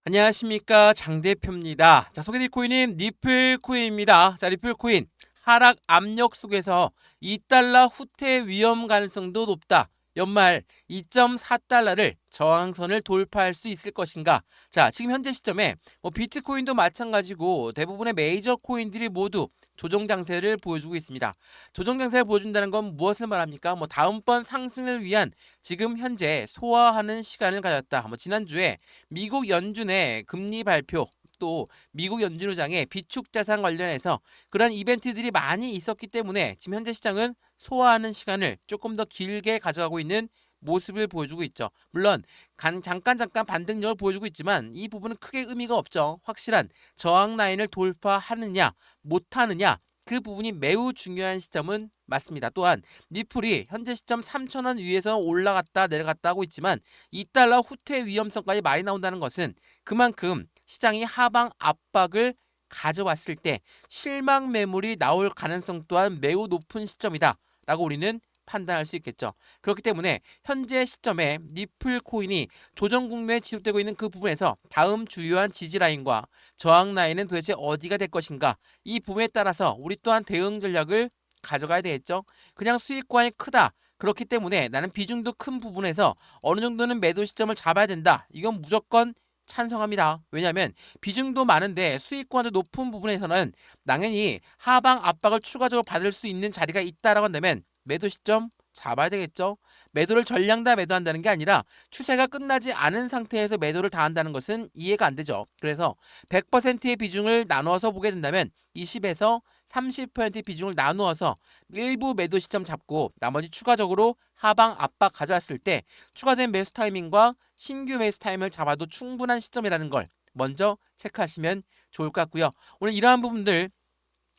안녕하십니까, 장 대표입니다. 자, 소개드릴 코인은 리플 코인입니다. 자, 리플 코인 하락 압력 속에서 2달러 후퇴 위험 가능성도 높다. 연말 2.4달러를 저항선을 돌파할 수 있을 것인가? 자, 지금 현재 시점에 비트코인도 마찬가지고 대부분의 메이저 코인들이 모두 조정 장세를 보여주고 있습니다. 조정 장세를 보여준다는 건 무엇을 말합니까? 다음번 상승을 위한 지금 현재 소화하는 시간을 가졌다. 지난주에 미국 연준의 금리 발표, 또 미국 연준 의장의 비축 자산 관련해서 그런 이벤트들이 많이 있었기 때문에 지금 현재 시장은 소화하는 시간을 조금 더 길게 가져가고 있는 모습을 보여주고 있죠. 물론 잠깐 반등력을 보여주고 있지만 이 부분은 크게 의미가 없죠. 확실한 저항 라인을 돌파하느냐 못하느냐, 그 부분이 매우 중요한 시점은 맞습니다. 또한 니플이 현재 시점 3,000원 위에서 올라갔다 내려갔다 하고 있지만 2달러 후퇴 위험성까지 많이 나온다는 것은 그만큼 시장이 하방 압박을 가져왔을 때 실망 매물이 나올 가능성 또한 매우 높은 시점이다 라고 우리는 판단할 수 있겠죠. 그렇기 때문에 현재 시점에 니플 코인이 조정 국면에 지속되고 있는 그 부분에서 다음 주요한 지지 라인과 저항 라인은 도대체 어디가 될 것인가, 이 부분에 따라서 우리 또한 대응 전략을 가져가야 되겠죠. 그냥 수익 구간이 크다, 그렇기 때문에 나는 비중도 큰 부분에서 어느 정도는 매도 시점을 잡아야 된다, 이건 무조건 찬성합니다. 왜냐하면 비중도 많은데 수익 구간도 높은 부분에서는 당연히 하방 압박을 추가적으로 받을 수 있는 자리가 있다라고 한다면 매도 시점 잡아야 되겠죠. 매도를 전량 다 매도한다는 게 아니라 추세가 끝나지 않은 상태에서 매도를 다 한다는 것은 이해가 안 되죠. 그래서 100%의 비중을 나누어서 보게 된다면 20에서 30%의 비중을 나누어서 일부 매도 시점 잡고 나머지 추가적으로 하방 압박 가져왔을 때 추가적인 매수 타이밍과 신규 매수 타이밍을 잡아도 충분한 시점이라는 걸 먼저 체크하시면 좋을 것 같고요. 오늘 이러한 부분들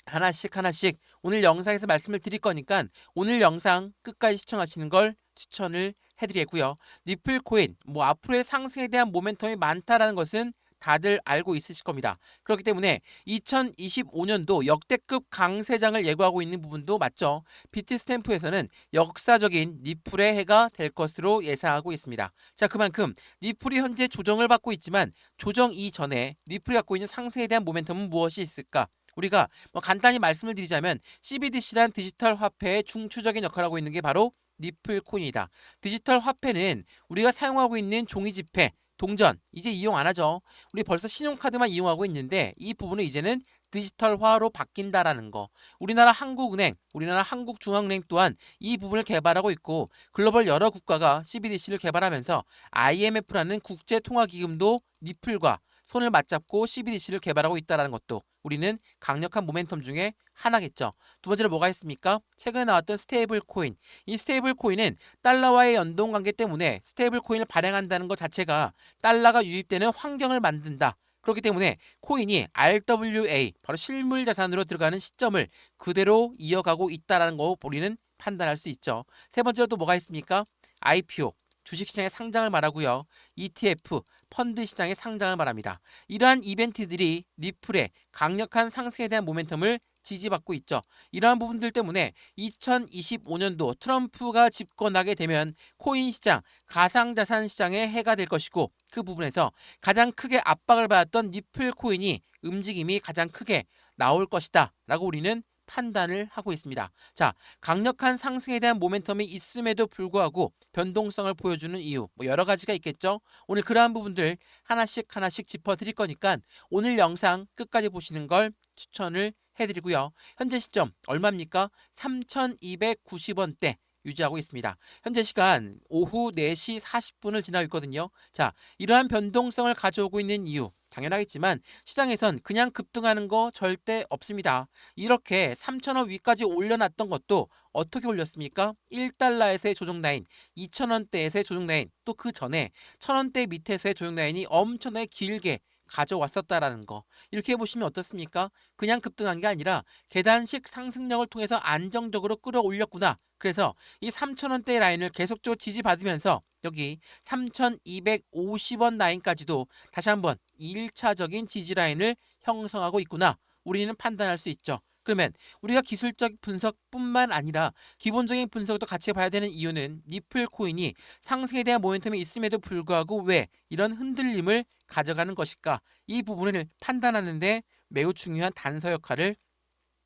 하나씩 오늘 영상에서 말씀을 드릴 거니까 오늘 영상 끝까지 시청하시는 걸 추천을 해드리겠고요. 리플 코인 앞으로의 상승에 대한 모멘텀이 많다라는 것은 다들 알고 있으실 겁니다. 그렇기 때문에 2025년도 역대급 강세장을 예고하고 있는 부분도 맞죠. 비트스탬프에서는 역사적인 리플의 해가 될 것으로 예상하고 있습니다. 자, 그만큼 리플이 현재 조정을 받고 있지만 조정 이전에 리플이 갖고 있는 상승에 대한 모멘텀은 무엇이 있을까? 우리가 간단히 말씀을 드리자면 CBDC란 디지털 화폐의 중추적인 역할을 하고 있는 게 바로 리플 코인이다. 디지털 화폐는 우리가 사용하고 있는 종이 지폐, 동전 이제 이용 안 하죠. 우리 벌써 신용카드만 이용하고 있는데 이 부분은 이제는 디지털화로 바뀐다라는 거. 우리나라 한국은행, 우리나라 한국중앙은행 또한 이 부분을 개발하고 있고 글로벌 여러 국가가 CBDC를 개발하면서 IMF라는 국제통화기금도 리플과 손을 맞잡고 CBDC를 개발하고 있다는 것도 우리는 강력한 모멘텀 중에 하나겠죠. 두 번째로 뭐가 있습니까? 최근에 나왔던 스테이블 코인. 이 스테이블 코인은 달러와의 연동 관계 때문에 스테이블 코인을 발행한다는 것 자체가 달러가 유입되는 환경을 만든다. 그렇기 때문에 코인이 RWA, 바로 실물 자산으로 들어가는 시점을 그대로 이어가고 있다는 거 우리는 판단할 수 있죠. 세 번째로 또 뭐가 있습니까? IPO, 주식시장의 상장을 말하고요. ETF, 펀드 시장의 상장을 말합니다. 이러한 이벤트들이 리플의 강력한 상승에 대한 모멘텀을 지지받고 있죠. 이러한 부분들 때문에 2025년도 트럼프가 집권하게 되면 코인 시장, 가상자산 시장의 해가 될 것이고 그 부분에서 가장 크게 압박을 받았던 리플 코인이 움직임이 가장 크게 나올 것이다 라고 우리는 판단을 하고 있습니다. 자, 강력한 상승에 대한 모멘텀이 있음에도 불구하고 변동성을 보여주는 이유 여러 가지가 있겠죠. 오늘 그러한 부분들 하나씩 짚어드릴 거니까 오늘 영상 끝까지 보시는 걸 추천을 해드리고요. 현재 시점 얼마입니까? 3,290원대 유지하고 있습니다. 현재 시간 오후 4시 40분을 지나고 있거든요. 자, 이러한 변동성을 가져오고 있는 이유 당연하겠지만 시장에선 그냥 급등하는 거 절대 없습니다. 이렇게 3,000원 위까지 올려놨던 것도 어떻게 올렸습니까? 1달러에서의 조정 라인, 2,000원대에서의 조정 라인, 또 그 전에 1,000원대 밑에서의 조정 라인이 엄청나게 길게 가져왔었다라는 거. 이렇게 해보시면 어떻습니까? 그냥 급등한 게 아니라 계단식 상승력을 통해서 안정적으로 끌어올렸구나. 그래서 이 3,000원대 라인을 계속적으로 지지받으면서 여기 3,250원 라인까지도 다시 한번 1차적인 지지 라인을 형성하고 있구나. 우리는 판단할 수 있죠. 그러면 우리가 기술적 분석뿐만 아니라 기본적인 분석도 같이 봐야 되는 이유는 니플 코인이 상승에 대한 모멘텀이 있음에도 불구하고 왜 이런 흔들림을 가져가는 것일까? 이 부분을 판단하는데 매우 중요한 단서 역할을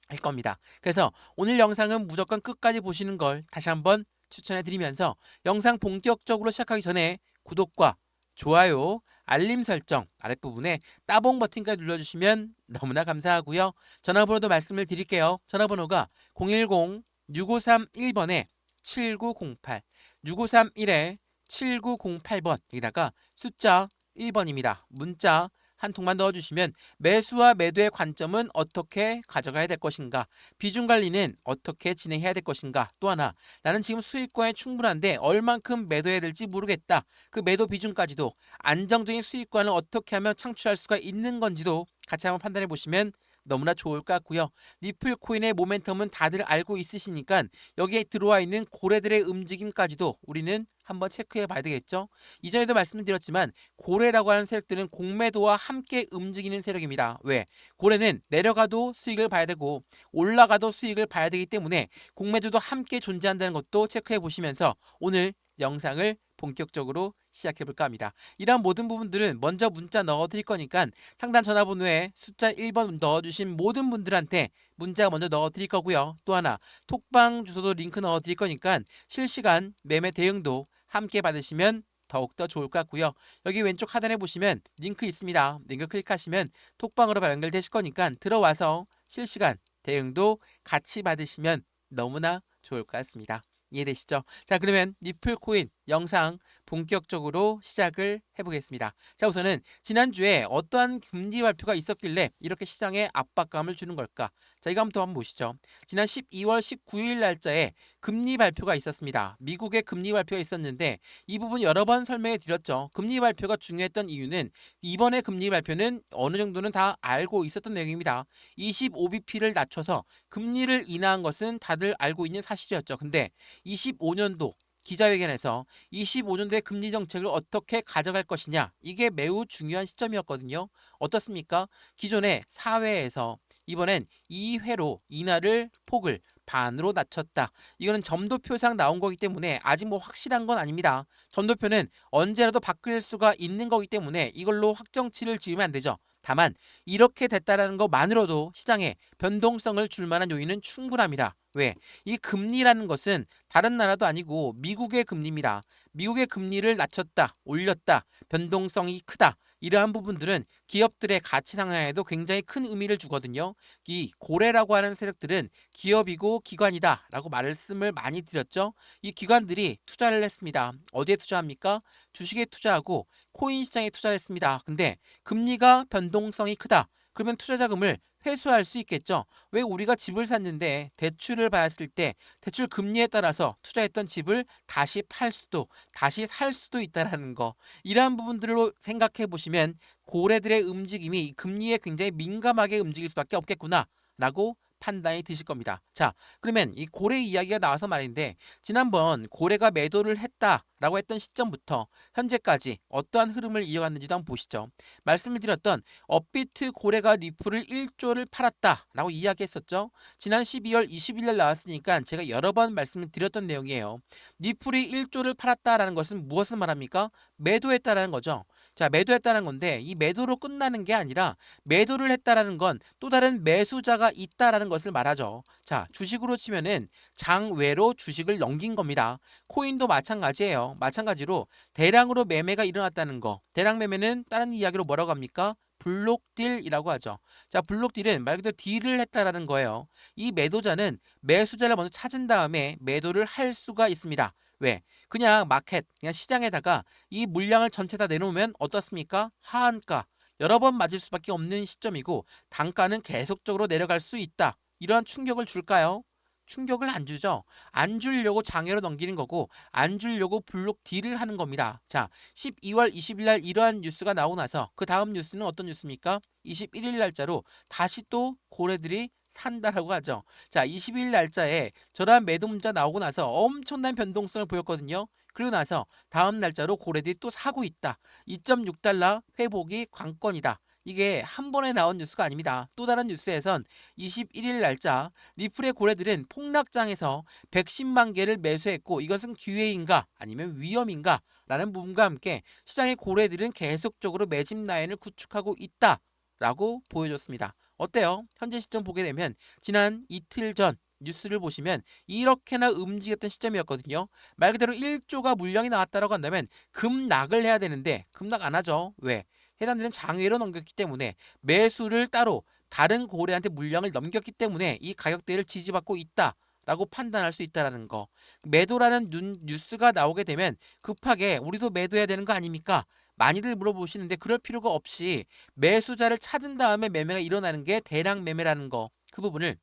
할 겁니다. 그래서 오늘 영상은 무조건 끝까지 보시는 걸 다시 한번 추천해 드리면서 영상 본격적으로 시작하기 전에 구독과 좋아요, 알림 설정 아랫부분에 따봉 버튼까지 눌러주시면 너무나 감사하고요. 전화번호도 말씀을 드릴게요. 전화번호가 010-6531번에 7908, 6531에 7908번 여기다가 숫자 1번입니다. 문자 한 통만 넣어주시면 매수와 매도의 관점은 어떻게 가져가야 될 것인가, 비중 관리는 어떻게 진행해야 될 것인가, 또 하나 나는 지금 수익권에 충분한데 얼만큼 매도해야 될지 모르겠다, 그 매도 비중까지도 안정적인 수익권을 어떻게 하면 창출할 수가 있는 건지도 같이 한번 판단해 보시면 너무나 좋을 것 같고요. 니플 코인의 모멘텀은 다들 알고 있으시니까 여기에 들어와 있는 고래들의 움직임까지도 우리는 한번 체크해 봐야 되겠죠. 이전에도 말씀드렸지만 고래라고 하는 세력들은 공매도와 함께 움직이는 세력입니다. 왜? 고래는 내려가도 수익을 봐야 되고 올라가도 수익을 봐야 되기 때문에 공매도도 함께 존재한다는 것도 체크해 보시면서 오늘 영상을 본격적으로 시작해 볼까 합니다. 이러한 모든 부분들은 먼저 문자 넣어 드릴 거니까 상단 전화번호에 숫자 1번 넣어주신 모든 분들한테 문자 먼저 넣어 드릴 거고요. 또 하나 톡방 주소도 링크 넣어 드릴 거니까 실시간 매매 대응도 함께 받으시면 더욱더 좋을 것 같고요. 여기 왼쪽 하단에 보시면 링크 있습니다. 링크 클릭하시면 톡방으로 바로 연결되실 거니까 들어와서 실시간 대응도 같이 받으시면 너무나 좋을 것 같습니다. 이해되시죠? 자, 그러면 니플 코인 영상 본격적으로 시작을 해보겠습니다. 자, 우선은 지난주에 어떠한 금리 발표가 있었길래 이렇게 시장에 압박감을 주는 걸까? 자, 이거 한번 보시죠. 지난 12월 19일 날짜에 금리 발표가 있었습니다. 미국의 금리 발표가 있었는데 이 부분 여러 번 설명해 드렸죠. 금리 발표가 중요했던 이유는 이번에 금리 발표는 어느 정도는 다 알고 있었던 내용입니다. 25bp를 낮춰서 금리를 인하한 것은 다들 알고 있는 사실이었죠. 근데 25년도 기자회견에서 25년도의 금리 정책을 어떻게 가져갈 것이냐, 이게 매우 중요한 시점이었거든요. 어떻습니까? 기존의 사회에서 이번엔 2회로 인하를 폭을 반으로 낮췄다. 이거는 점도표상 나온 거기 때문에 아직 뭐 확실한 건 아닙니다. 점도표는 언제라도 바뀔 수가 있는 거기 때문에 이걸로 확정치를 지으면 안 되죠. 다만 이렇게 됐다라는 것만으로도 시장에 변동성을 줄 만한 요인은 충분합니다. 왜? 이 금리라는 것은 다른 나라도 아니고 미국의 금리입니다. 미국의 금리를 낮췄다, 올렸다, 변동성이 크다. 이러한 부분들은 기업들의 가치 상향에도 굉장히 큰 의미를 주거든요. 이 고래라고 하는 세력들은 기업이고 기관이다라고 말씀을 많이 드렸죠. 이 기관들이 투자를 했습니다. 어디에 투자합니까? 주식에 투자하고 코인 시장에 투자를 했습니다. 근데 금리가 변동성이 크다. 그러면 투자 자금을 회수할 수 있겠죠. 왜? 우리가 집을 샀는데 대출을 받았을 때 대출 금리에 따라서 투자했던 집을 다시 팔 수도 다시 살 수도 있다라는 거, 이러한 부분들로 생각해 보시면 고래들의 움직임이 금리에 굉장히 민감하게 움직일 수밖에 없겠구나 라고 판단이 드실 겁니다. 자, 그러면 이 고래 이야기가 나와서 말인데 지난번 고래가 매도를 했다라고 했던 시점부터 현재까지 어떠한 흐름을 이어갔는지도 한번 보시죠. 말씀을 드렸던 업비트 고래가 리플을 1조를 팔았다라고 이야기했었죠. 지난 12월 20일 날 나왔으니까 제가 여러 번 말씀을 드렸던 내용이에요. 리플이 1조를 팔았다라는 것은 무엇을 말합니까? 매도했다라는 거죠. 자, 매도했다는 건데 이 매도로 끝나는 게 아니라 매도를 했다라는 건 또 다른 매수자가 있다라는 것을 말하죠. 자, 주식으로 치면은 장외로 주식을 넘긴 겁니다. 코인도 마찬가지예요. 마찬가지로 대량으로 매매가 일어났다는 거. 대량 매매는 다른 이야기로 뭐라고 합니까? 블록딜이라고 하죠. 자, 블록딜은 말 그대로 딜을 했다라는 거예요. 이 매도자는 매수자를 먼저 찾은 다음에 매도를 할 수가 있습니다. 왜? 그냥 마켓, 그냥 시장에다가 이 물량을 전체 다 내놓으면 어떻습니까? 하한가. 여러 번 맞을 수밖에 없는 시점이고 단가는 계속적으로 내려갈 수 있다. 이러한 충격을 줄까요? 충격을 안 주죠. 안 주려고 장애로 넘기는 거고 안 주려고 블록 딜을 하는 겁니다. 자, 12월 20일 날 이러한 뉴스가 나오고 나서 그 다음 뉴스는 어떤 뉴스입니까? 21일 날짜로 다시 또 고래들이 산다라고 하죠. 자, 20일 날짜에 저러한 매도 문자 나오고 나서 엄청난 변동성을 보였거든요. 그리고 나서 다음 날짜로 고래들이 또 사고 있다. 2.6달러 회복이 관건이다. 이게 한 번에 나온 뉴스가 아닙니다. 또 다른 뉴스에선 21일 날짜 리플의 고래들은 폭락장에서 110만 개를 매수했고 이것은 기회인가 아니면 위험인가 라는 부분과 함께 시장의 고래들은 계속적으로 매집 라인을 구축하고 있다 라고 보여줬습니다. 어때요? 현재 시점 보게 되면 지난 이틀 전 뉴스를 보시면 이렇게나 움직였던 시점이었거든요. 말 그대로 1조가 물량이 나왔다라고 한다면 급락을 해야 되는데 급락 안 하죠. 왜? 해당되는 장외로 넘겼기 때문에 매수를 따로 다른 고래한테 물량을 넘겼기 때문에 이 가격대를 지지받고 있다라고 판단할 수 있다는 거. 매도라는 뉴스가 나오게 되면 급하게 우리도 매도해야 되는 거 아닙니까? 많이들 물어보시는데 그럴 필요가 없이 매수자를 찾은 다음에 매매가 일어나는 게 대량 매매라는 거. 그 부분을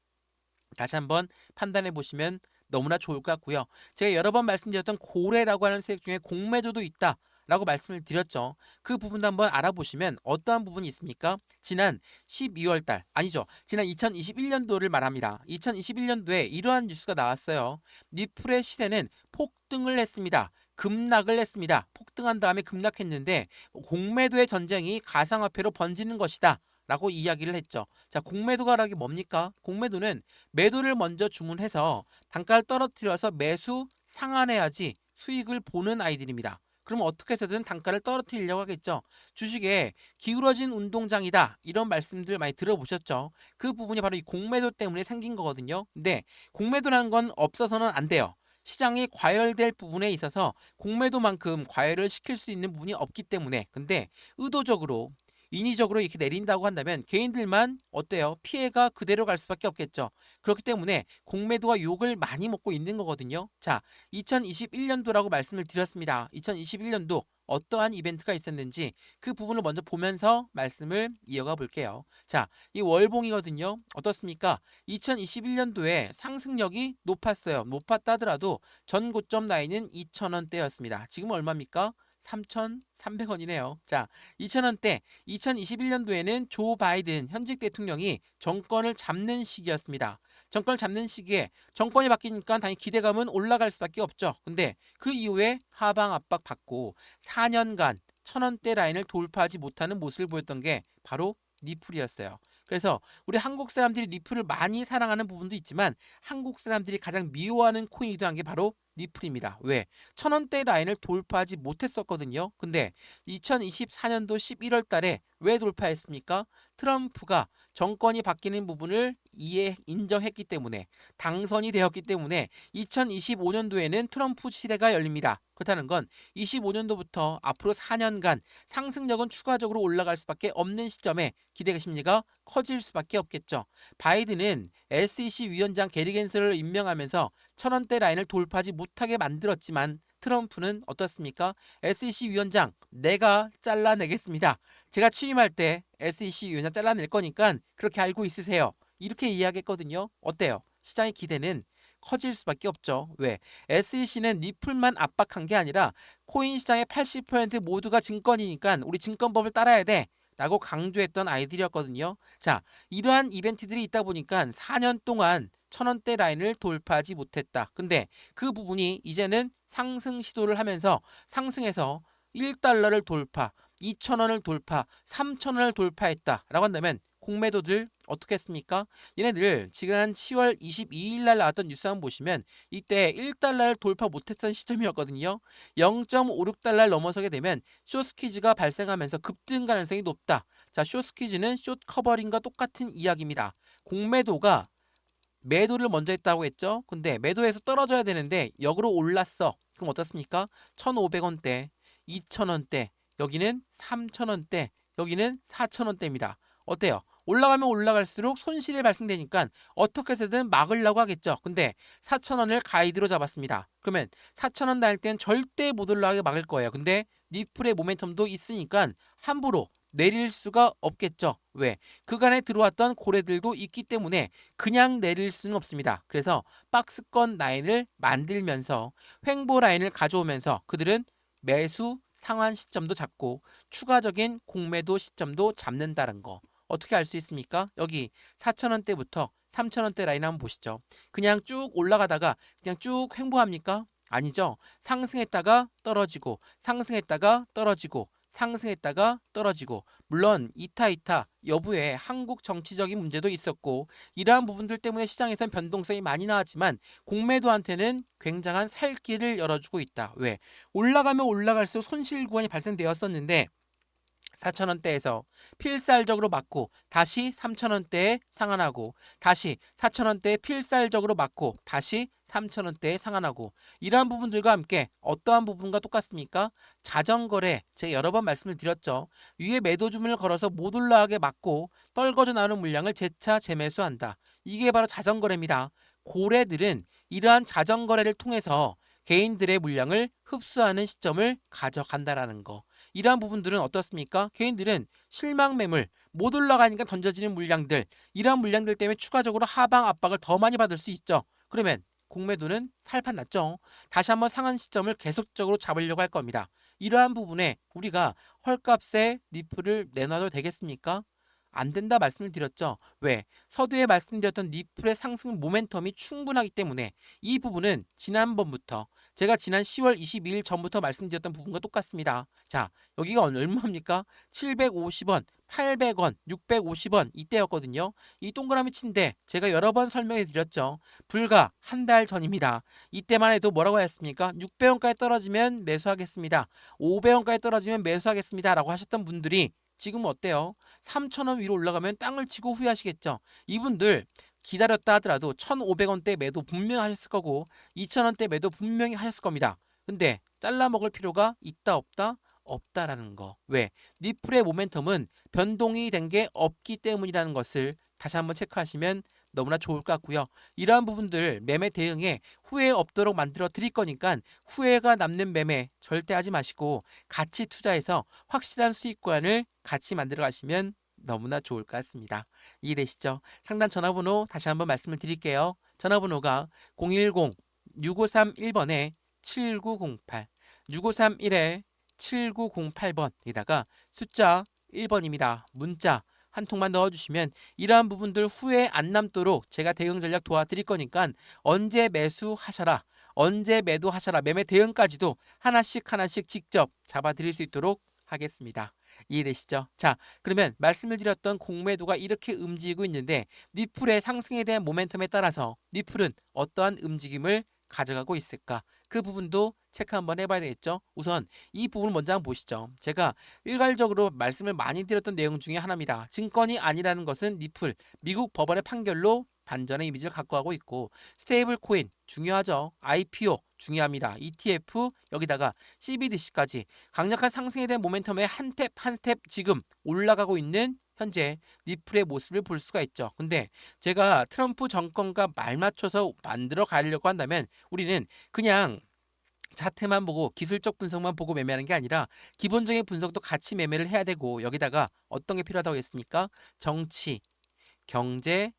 다시 한번 판단해 보시면 너무나 좋을 것 같고요. 제가 여러 번 말씀드렸던 고래라고 하는 색 중에 공매도도 있다. 라고 말씀을 드렸죠. 그 부분도 한번 알아보시면 어떠한 부분이 있습니까? 지난 12월 달, 아니죠. 지난 2021년도를 말합니다. 2021년도에 이러한 뉴스가 나왔어요. 니플의 시세는 폭등을 했습니다. 급락을 했습니다. 폭등한 다음에 급락했는데 공매도의 전쟁이 가상화폐로 번지는 것이다. 라고 이야기를 했죠. 자, 공매도가라는 게 뭡니까? 공매도는 매도를 먼저 주문해서 단가를 떨어뜨려서 매수 상환해야지 수익을 보는 아이들입니다. 그럼 어떻게 해서든 단가를 떨어뜨리려고 하겠죠. 주식에 기울어진 운동장이다. 이런 말씀들 많이 들어보셨죠. 그 부분이 바로 이 공매도 때문에 생긴 거거든요. 근데 공매도라는 건 없어서는 안 돼요. 시장이 과열될 부분에 있어서 공매도만큼 과열을 시킬 수 있는 부분이 없기 때문에 근데 의도적으로 인위적으로 이렇게 내린다고 한다면 개인들만 어때요? 피해가 그대로 갈 수밖에 없겠죠. 그렇기 때문에 공매도와 욕을 많이 먹고 있는 거거든요. 자, 2021년도라고 말씀을 드렸습니다. 2021년도 어떠한 이벤트가 있었는지 그 부분을 먼저 보면서 말씀을 이어가 볼게요. 자, 이 월봉이거든요. 어떻습니까? 2021년도에 상승력이 높았어요. 높았다 하더라도 전 고점 라인은 2,000원대였습니다. 지금 얼마입니까? 3,300원이네요. 자, 2,000원대 2021년도에는 조 바이든 현직 대통령이 정권을 잡는 시기였습니다. 정권을 잡는 시기에 정권이 바뀌니까 당연히 기대감은 올라갈 수밖에 없죠. 근데 그 이후에 하방 압박 받고 4년간 1,000원대 라인을 돌파하지 못하는 모습을 보였던 게 바로 니플이었어요. 그래서 우리 한국 사람들이 니플을 많이 사랑하는 부분도 있지만 한국 사람들이 가장 미워하는 코인이기도 한 게 바로 니플입니다. 왜? 1,000원대 라인을 돌파하지 못했었거든요. 근데 2024년도 11월 달에 왜 돌파했습니까? 트럼프가 정권이 바뀌는 부분을 인정했기 때문에 당선이 되었기 때문에 2025년도에는 트럼프 시대가 열립니다. 그렇다는 건 25년도부터 앞으로 4년간 상승력은 추가적으로 올라갈 수밖에 없는 시점에 기대 심리가 커질 수밖에 없겠죠. 바이든은 SEC 위원장 게리 겐슬을 임명하면서 1,000원대 라인을 돌파하지 못하게 만들었지만 트럼프는 어떻습니까? SEC 위원장 내가 잘라내겠습니다. 제가 취임할 때 SEC 위원장 잘라낼 거니까 그렇게 알고 있으세요. 이렇게 이야기했거든요. 어때요? 시장의 기대는 커질 수밖에 없죠. 왜? SEC는 니플만 압박한 게 아니라 코인 시장의 80% 모두가 증권이니까 우리 증권법을 따라야 돼. 라고 강조했던 아이들이었거든요. 자, 이러한 이벤트들이 있다 보니까 4년 동안 1,000원대 라인을 돌파하지 못했다. 근데 그 부분이 이제는 상승 시도를 하면서 상승해서 1달러를 돌파, 2,000원을 돌파, 3,000원을 돌파했다라고 한다면 공매도들 어떻게 했습니까? 얘네들 지난 10월 22일 날 나왔던 뉴스 한번 보시면 이때 1달러를 돌파 못했던 시점이었거든요. 0.56달러를 넘어서게 되면 숏스퀴즈가 발생하면서 급등 가능성이 높다. 자, 숏스퀴즈는 숏 커버링과 똑같은 이야기입니다. 공매도가 매도를 먼저 했다고 했죠. 근데 매도해서 떨어져야 되는데 역으로 올랐어. 그럼 어떻습니까? 1,500원대, 2,000원대, 여기는 3,000원대, 여기는 4,000원대입니다. 어때요? 올라가면 올라갈수록 손실이 발생되니까 어떻게 해서든 막으려고 하겠죠. 근데 4,000원을 가이드로 잡았습니다. 그러면 4,000원 날 땐 절대 못 올라가게 막을 거예요. 근데 니플의 모멘텀도 있으니까 함부로 내릴 수가 없겠죠. 왜? 그간에 들어왔던 고래들도 있기 때문에 그냥 내릴 수는 없습니다. 그래서 박스권 라인을 만들면서 횡보 라인을 가져오면서 그들은 매수 상환 시점도 잡고 추가적인 공매도 시점도 잡는다는 거. 어떻게 알 수 있습니까? 여기 4,000원대부터 3,000원대 라인 한번 보시죠. 그냥 쭉 올라가다가 그냥 쭉 횡보합니까? 아니죠. 상승했다가 떨어지고 상승했다가 떨어지고 상승했다가 떨어지고 물론 이타 여부에 한국 정치적인 문제도 있었고 이러한 부분들 때문에 시장에선 변동성이 많이 나왔지만 공매도한테는 굉장한 살길을 열어주고 있다. 왜? 올라가면 올라갈수록 손실 구간이 발생되었었는데 4,000원대에서 필살적으로 맞고 다시 3,000원대에 상한하고 다시 4,000원대에 필살적으로 맞고 다시 3,000원대에 상한하고 이러한 부분들과 함께 어떠한 부분과 똑같습니까? 자전거래 제가 여러 번 말씀을 드렸죠. 위에 매도 주문을 걸어서 못 올라가게 막고 떨궈져 나오는 물량을 재차 재매수한다. 이게 바로 자전거래입니다. 고래들은 이러한 자전거래를 통해서 개인들의 물량을 흡수하는 시점을 가져간다라는 거. 이러한 부분들은 어떻습니까? 개인들은 실망 매물, 못 올라가니까 던져지는 물량들, 이러한 물량들 때문에 추가적으로 하방 압박을 더 많이 받을 수 있죠. 그러면 공매도는 살판 났죠. 다시 한번 상한 시점을 계속적으로 잡으려고 할 겁니다. 이러한 부분에 우리가 헐값에 니플을 내놔도 되겠습니까? 안 된다 말씀을 드렸죠. 왜? 서두에 말씀드렸던 니플의 상승 모멘텀이 충분하기 때문에 이 부분은 지난번부터 제가 지난 10월 22일 전부터 말씀드렸던 부분과 똑같습니다. 자, 여기가 얼마입니까? 750원, 800원, 650원 이때였거든요. 이 동그라미 친데 제가 여러 번 설명해 드렸죠. 불과 한 달 전입니다. 이때만 해도 뭐라고 하셨습니까? 600원까지 떨어지면 매수하겠습니다. 500원까지 떨어지면 매수하겠습니다. 라고 하셨던 분들이 지금 어때요? 3,000원 위로 올라가면 땅을 치고 후회하시겠죠. 이분들 기다렸다 하더라도 1,500원대 매도 분명히 하셨을 거고 2,000원대 매도 분명히 하셨을 겁니다. 근데 잘라 먹을 필요가 있다 없다? 없다라는 거. 왜? 니플의 모멘텀은 변동이 된 게 없기 때문이라는 것을 다시 한번 체크하시면 너무나 좋을 것 같고요. 이러한 부분들 매매 대응에 후회 없도록 만들어 드릴 거니까 후회가 남는 매매 절대 하지 마시고 같이 투자해서 확실한 수익권을 같이 만들어 가시면 너무나 좋을 것 같습니다. 이해되시죠? 상단 전화번호 다시 한번 말씀을 드릴게요. 전화번호가 010-6531번에 7908 6531에 7908번에다가 숫자 1번입니다. 문자 한 통만 넣어주시면 이러한 부분들 후회 안 남도록 제가 대응 전략 도와드릴 거니까 언제 매수하셔라, 언제 매도하셔라, 매매 대응까지도 하나씩 직접 잡아드릴 수 있도록 하겠습니다. 이해되시죠? 자, 그러면 말씀을 드렸던 공매도가 이렇게 움직이고 있는데 니플의 상승에 대한 모멘텀에 따라서 니플은 어떠한 움직임을 가져가고 있을까? 그 부분도 체크 한번 해봐야 되겠죠. 우선 이 부분을 먼저 한번 보시죠. 제가 일괄적으로 말씀을 많이 드렸던 내용 중에 하나입니다. 증권이 아니라는 것은 니플, 미국 법원의 판결로 반전의 이미지를 갖고 가고 있고 스테이블 코인 중요하죠. IPO 중요합니다. ETF 여기다가 CBDC까지 강력한 상승에 대한 모멘텀에 한 탭 지금 올라가고 있는 현재 니플의 모습을 볼 수가 있죠. 근데 제가 트럼프 정권과 말맞춰서 만들어 가려고 한다면 우리는 그냥 차트만 보고 기술적 분석만 보고 매매하는 게 아니라 기본적인 분석도 같이 매매를 해야 되고 여기다가 어떤 게 필요하다고 했습니까? 정치, 경제,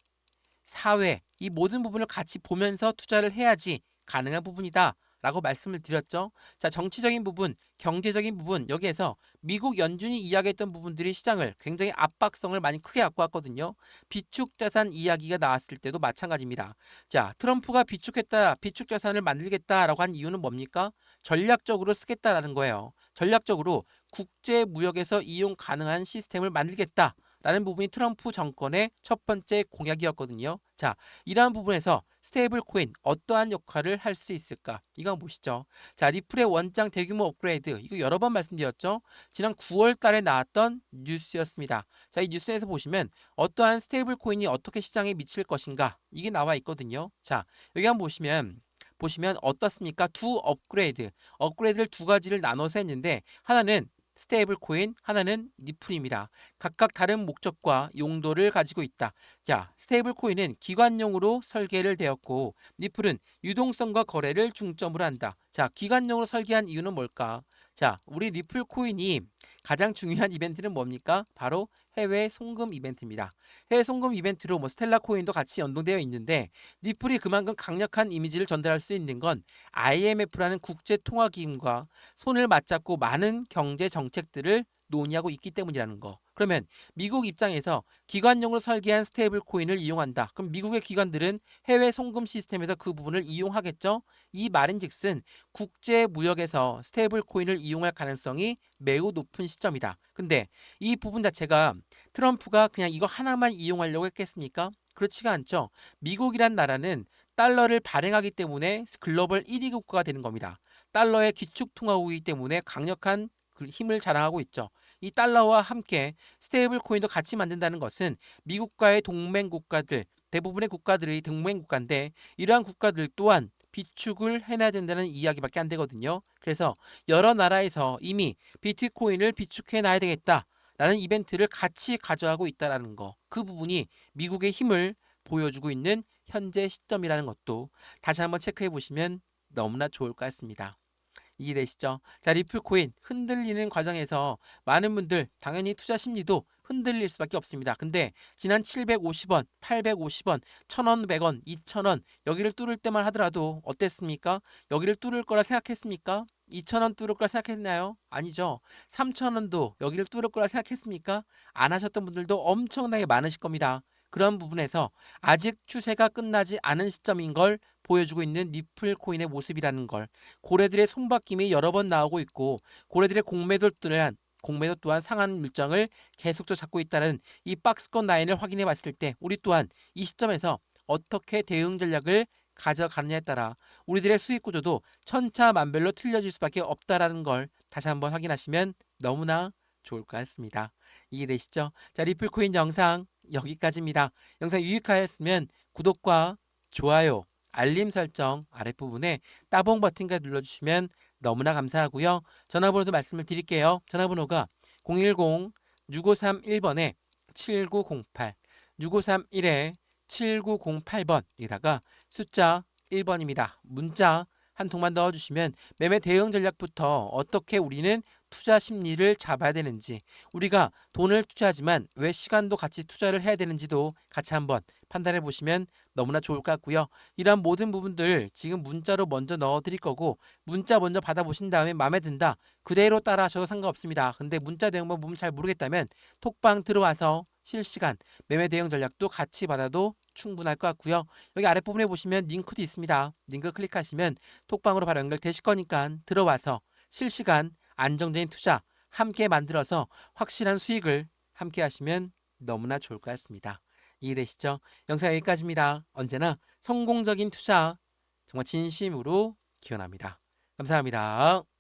사회 이 모든 부분을 같이 보면서 투자를 해야지 가능한 부분이다 라고 말씀을 드렸죠. 자, 정치적인 부분, 경제적인 부분 여기에서 미국 연준이 이야기했던 부분들이 시장을 굉장히 압박성을 많이 크게 갖고 왔거든요. 비축자산 이야기가 나왔을 때도 마찬가지입니다. 자, 트럼프가 비축자산을 만들겠다라고 한 이유는 뭡니까? 전략적으로 쓰겠다라는 거예요. 전략적으로 국제무역에서 이용 가능한 시스템을 만들겠다. 라는 부분이 트럼프 정권의 첫 번째 공약이었거든요. 자, 이러한 부분에서 스테이블 코인 어떠한 역할을 할 수 있을까? 이거 한번 보시죠. 자, 리플의 원장 대규모 업그레이드 이거 여러 번 말씀드렸죠. 지난 9월 달에 나왔던 뉴스였습니다. 자, 이 뉴스에서 보시면 어떠한 스테이블 코인이 어떻게 시장에 미칠 것인가 이게 나와 있거든요. 자, 여기 한번 보시면 어떻습니까? 업그레이드를 두 가지를 나눠서 했는데 하나는 스테이블 코인, 하나는 니플입니다. 각각 다른 목적과 용도를 가지고 있다. 자, 스테이블 코인은 기관용으로 설계를 되었고 니플은 유동성과 거래를 중점으로 한다. 자, 기관용으로 설계한 이유는 뭘까? 자, 우리 리플 코인이 가장 중요한 이벤트는 뭡니까? 바로 해외 송금 이벤트입니다. 해외 송금 이벤트로 뭐 스텔라 코인도 같이 연동되어 있는데 니플이 그만큼 강력한 이미지를 전달할 수 있는 건 IMF라는 국제 통화 기금과 손을 맞잡고 많은 경제 정책들을 논의하고 있기 때문이라는 거. 그러면 미국 입장에서 기관용으로 설계한 스테이블 코인을 이용한다. 그럼 미국의 기관들은 해외 송금 시스템에서 그 부분을 이용하겠죠. 이 말인즉슨 국제 무역에서 스테이블 코인을 이용할 가능성이 매우 높은 시점이다. 근데 이 부분 자체가 트럼프가 그냥 이거 하나만 이용하려고 했겠습니까? 그렇지가 않죠. 미국이란 나라는 달러를 발행하기 때문에 글로벌 1위 국가가 되는 겁니다. 달러의 기축통화국이기 때문에 강력한 힘을 자랑하고 있죠. 이 달러와 함께 스테이블 코인도 같이 만든다는 것은 미국과의 동맹 국가들, 대부분의 국가들이 동맹 국가인데 이러한 국가들 또한 비축을 해놔야 된다는 이야기밖에 안 되거든요. 그래서 여러 나라에서 이미 비트코인을 비축해 놔야 되겠다라는 이벤트를 같이 가져가고 있다는 거. 그 부분이 미국의 힘을 보여주고 있는 현재 시점이라는 것도 다시 한번 체크해 보시면 너무나 좋을 것 같습니다. 이해되시죠? 자, 리플코인 흔들리는 과정에서 많은 분들 당연히 투자 심리도 흔들릴 수밖에 없습니다. 근데 지난 750원, 850원, 1000원, 100원, 2000원 여기를 뚫을 때만 하더라도 어땠습니까? 여기를 뚫을 거라 생각했습니까? 2,000원 뚫을 거라 생각했나요? 아니죠. 3,000원도 여기를 뚫을 거라 생각했습니까? 안 하셨던 분들도 엄청나게 많으실 겁니다. 그런 부분에서 아직 추세가 끝나지 않은 시점인 걸 보여주고 있는 리플 코인의 모습이라는 걸, 고래들의 손바뀜이 여러 번 나오고 있고 고래들의 공매도 또한 상한 물정을 계속적으로 잡고 있다는 이 박스권 라인을 확인해 봤을 때 우리 또한 이 시점에서 어떻게 대응 전략을 가져가느냐에 따라 우리들의 수익 구조도 천차만별로 틀려질 수밖에 없다라는 걸 다시 한번 확인하시면 너무나 좋을 것 같습니다. 이해되시죠? 자, 리플코인 영상 여기까지입니다. 영상 유익하였으면 구독과 좋아요, 알림 설정 아랫부분에 따봉 버튼까지 눌러주시면 너무나 감사하고요. 전화번호도 말씀을 드릴게요. 전화번호가 010-6531번에 7908, 6531에 7908번에다가 숫자 1번입니다. 문자 한 통만 넣어주시면 매매 대응 전략부터 어떻게 우리는 투자 심리를 잡아야 되는지, 우리가 돈을 투자하지만 왜 시간도 같이 투자를 해야 되는지도 같이 한번 판단해 보시면 너무나 좋을 것 같고요. 이러한 모든 부분들 지금 문자로 먼저 넣어드릴 거고 문자 먼저 받아보신 다음에 마음에 든다 그대로 따라 하셔도 상관없습니다. 근데 문자 내용만 보면 잘 모르겠다면 톡방 들어와서 실시간 매매 대응 전략도 같이 받아도 충분할 것 같고요. 여기 아랫부분에 보시면 링크도 있습니다. 링크 클릭하시면 톡방으로 바로 연결되실 거니까 들어와서 실시간 안정적인 투자 함께 만들어서 확실한 수익을 함께 하시면 너무나 좋을 것 같습니다. 이해되시죠? 영상 여기까지입니다. 언제나 성공적인 투자 정말 진심으로 기원합니다. 감사합니다.